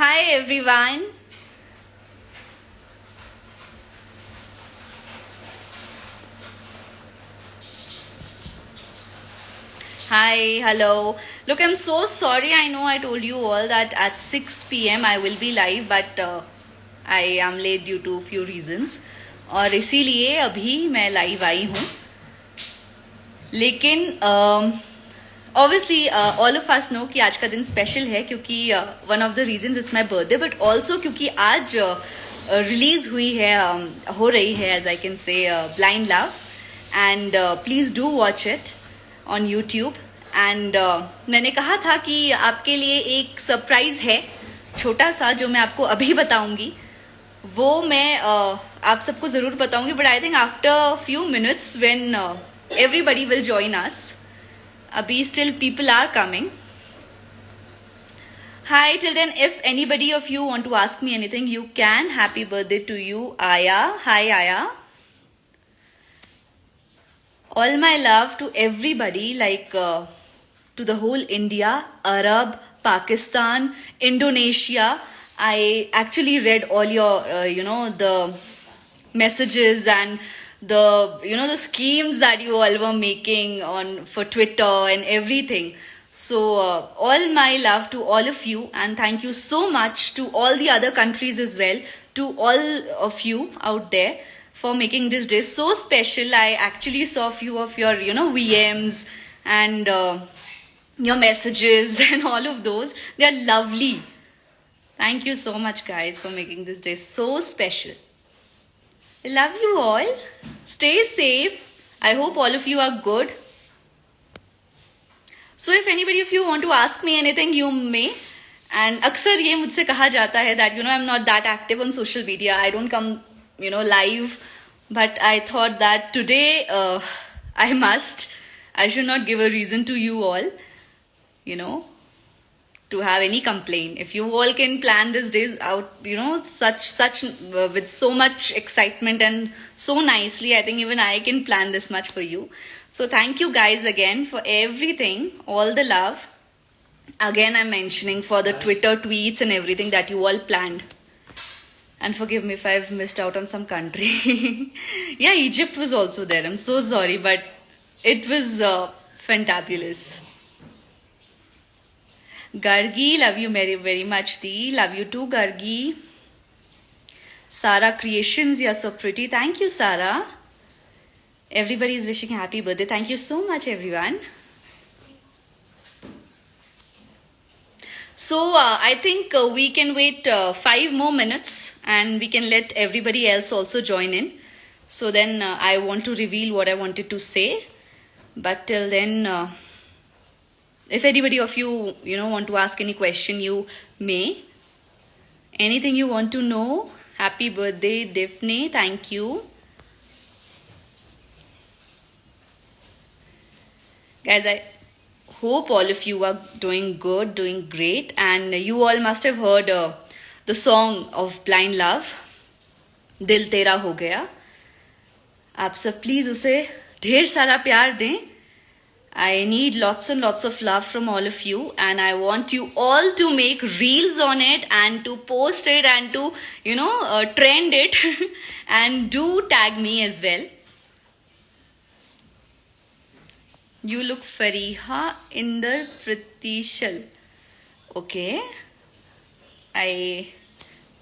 Hi everyone. Hi, hello. Look, I'm so sorry. I know I told you all that at 6 p.m. I will be live, but I am late due to few reasons. और इसीलिए अभी मैं live आई हूँ. लेकिन obviously all of us know कि आज का दिन स्पेशल है क्योंकि one of the reasons it's my birthday, but also क्योंकि आज रिलीज हुई है हो रही है as I can say Blind Love, and please do watch it on YouTube. And मैंने कहा था कि आपके लिए एक सरप्राइज है छोटा सा जो मैं आपको अभी बताऊंगी. वो मैं आप सबको जरूर बताऊंगी, but I think after few minutes when everybody will join us. Abhi still people are coming. Hi, till then, if anybody of you want to ask me anything, you can. Happy birthday to you, Aya. Hi, Aya. All my love to everybody, like to the whole India, Arab, Pakistan, Indonesia. I actually read all your, the messages and the schemes that you all were making for Twitter and everything. So all my love to all of you, and thank you so much to all the other countries as well, to all of you out there for making this day so special. I actually saw a few of your VMs and your messages and all of those. They are lovely. Thank you so much, guys, for making this day so special. I love you all. Stay safe. I hope all of you are good. So if anybody of you want to ask me anything, you may. And अक्सर ये मुझसे कहा जाता है that I'm not that active on social media. I don't come live. But I thought that today I must. I should not give a reason to you all, to have any complaint. If you all can plan these days out, such with so much excitement and so nicely, I think even I can plan this much for you. So thank you guys again for everything, all the love. Again, I'm mentioning for the Twitter tweets and everything that you all planned. And forgive me if I've missed out on some country. Yeah, Egypt was also there. I'm so sorry, but it was fantabulous. Gargi, love you very, very much. Dee, love you too, Gargi. Sara Creations, you're so pretty. Thank you, Sara. Everybody is wishing happy birthday. Thank you so much, everyone. So, I think we can wait 5 more minutes and we can let everybody else also join in. So then I want to reveal what I wanted to say. But till then, if anybody of you, want to ask any question, you may. Anything you want to know, happy birthday, Daphne. Thank you. Guys, I hope all of you are doing good, doing great. And you all must have heard the song of Blind Love, Dil Tera Ho Gaya. आप सब please उसे ढेर सारा प्यार दें. I need lots and lots of love from all of you, and I want you all to make reels on it and to post it and to trend it and do tag me as well. You look Fariha Inder Pritishal. Okay, I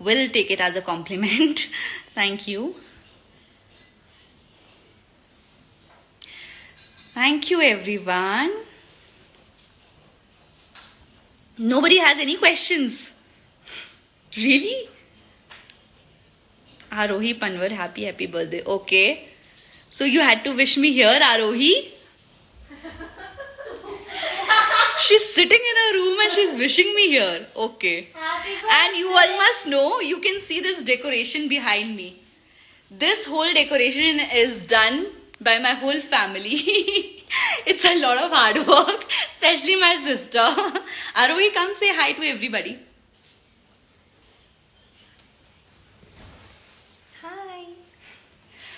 will take it as a compliment. Thank you. Thank you, everyone. Nobody has any questions? Really? Arohi Panwar, happy birthday. Okay. So you had to wish me here, Arohi? She's sitting in a room and she's wishing me here. Okay. And you all must know, you can see this decoration behind me. This whole decoration is done by my whole family. It's a lot of hard work, especially my sister. Arohi, come say hi to everybody. Hi.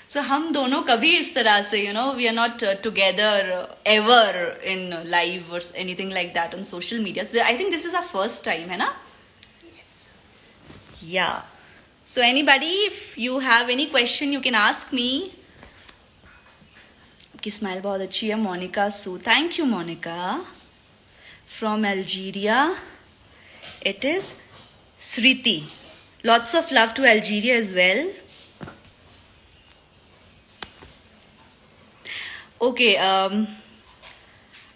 So हम दोनों कभी इस तरह से, we are not together ever in live or anything like that on social media. So I think this is our first time, है ना? Yes. Yeah. So anybody, if you have any question, you can ask me. आपकी smile बहुत अच्छी है. मोनिका सू, thank you Monika. From Algeria, it is Sriti. Lots of love to Algeria as well. Okay,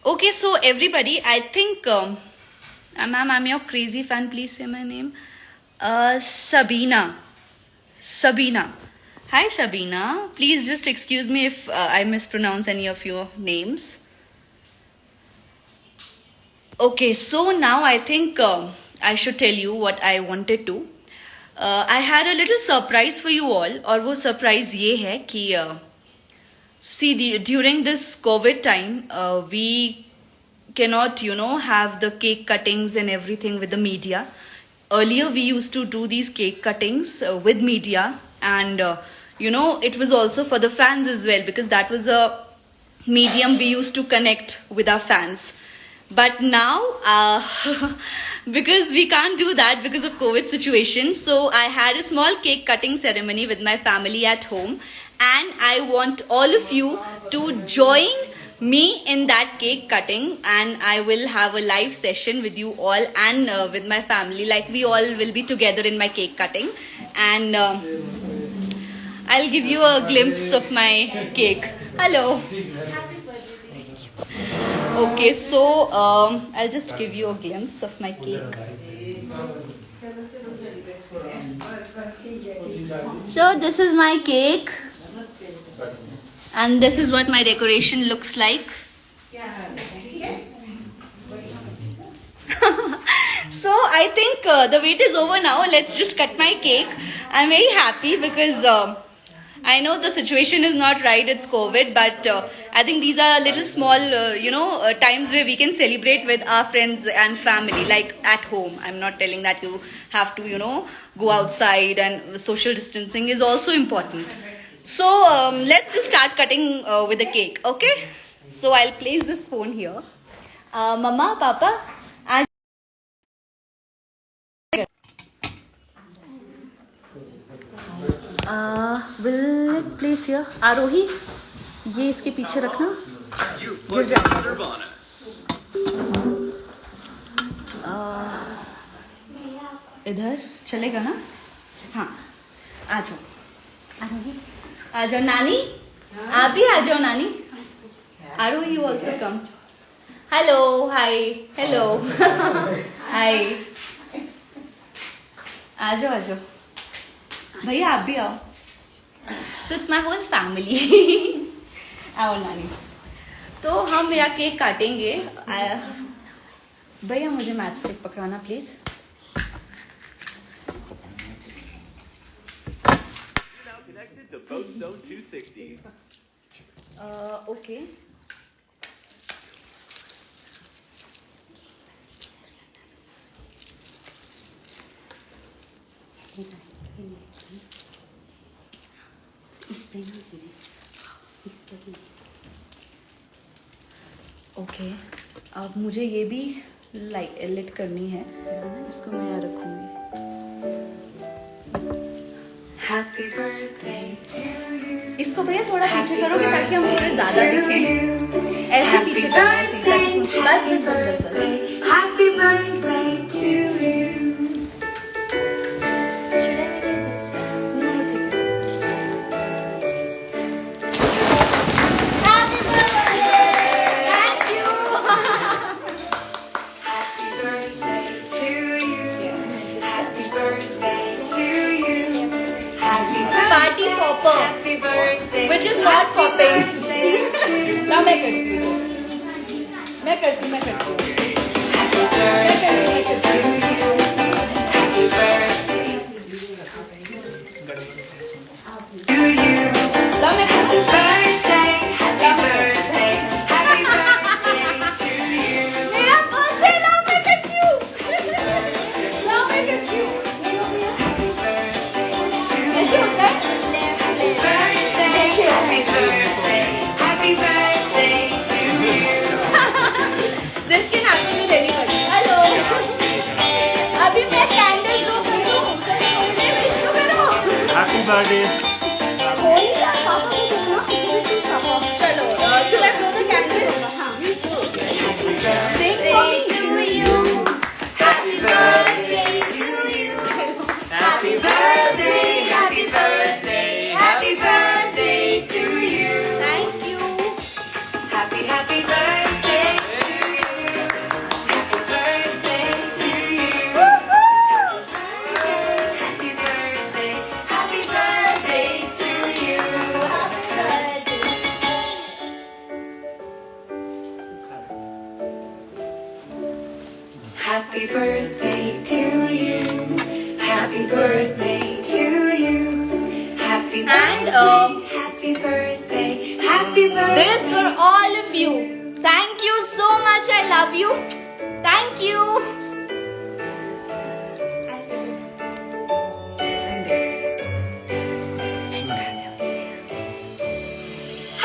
okay, so everybody, I think, ma'am, I'm your crazy fan. Please say my name. Sabina. Hi, Sabina. Please just excuse me if I mispronounce any of your names. Okay, so now I think I should tell you what I wanted to. I had a little surprise for you all, और वो surprise ये है कि see, during this COVID time, we cannot, have the cake cuttings and everything with the media. Earlier, we used to do these cake cuttings with media, and it was also for the fans as well, because that was a medium we used to connect with our fans. But now, because we can't do that because of COVID situation, so I had a small cake cutting ceremony with my family at home, and I want all of you to join me in that cake cutting, and I will have a live session with you all and with my family, like we all will be together in my cake cutting, and I'll give you a glimpse of my cake. Hello. Okay, so I'll just give you a glimpse of my cake. So this is my cake, and this is what my decoration looks like. So I think the wait is over now. Let's just cut my cake. I'm very happy because I know the situation is not right, it's COVID, but I think these are little small, times where we can celebrate with our friends and family, like at home. I'm not telling that you have to, go outside, and social distancing is also important. So let's just start cutting with the cake, okay? So I'll place this phone here. Mama, Papa, will it place here? आरोही, ये इसके पीछे रखना, गिर जाएगा. इधर चलेगा ना? हाँ, आ जाओ. आरोही, आ जाओ. नानी, आप भी आ जाओ नानी. आरोही, you also come. Hello, hi, hello, hi. आ जाओ, आ जाओ. भैया आप भी आओ. So it's my whole family. आओ नानी. तो हम मेरा केक काटेंगे. भैया मुझे मैच स्टिक पकड़ाना प्लीज. ओके. ओके, अब मुझे ये भी लिट करनी है. इसको मैं यहाँ रखूंगी. इसको भैया थोड़ा पीछे करोगे ताकि हम थोड़े ज्यादा दिखें. ऐसे पीछे करना है, बस बस बस बस बस. Happy birthday to you. Party popper, which is not popping. ना मैं करती हूँ. मैं करती हूँ. This can happen with anybody. Hello. Birthday. चलो, should I blow the candle? Sing for me. To you. Happy birthday to you. Happy birthday, happy birthday, happy birthday to you. Thank you. Happy birthday to you. Happy birthday to you. Happy birthday to you. Happy birthday to you. Happy birthday to you. Happy birthday. Happy birthday. Happy birthday. This for all of you. Thank you so much. I love you. Thank you.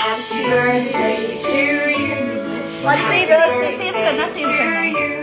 Happy birthday to you. और save करना, save करना.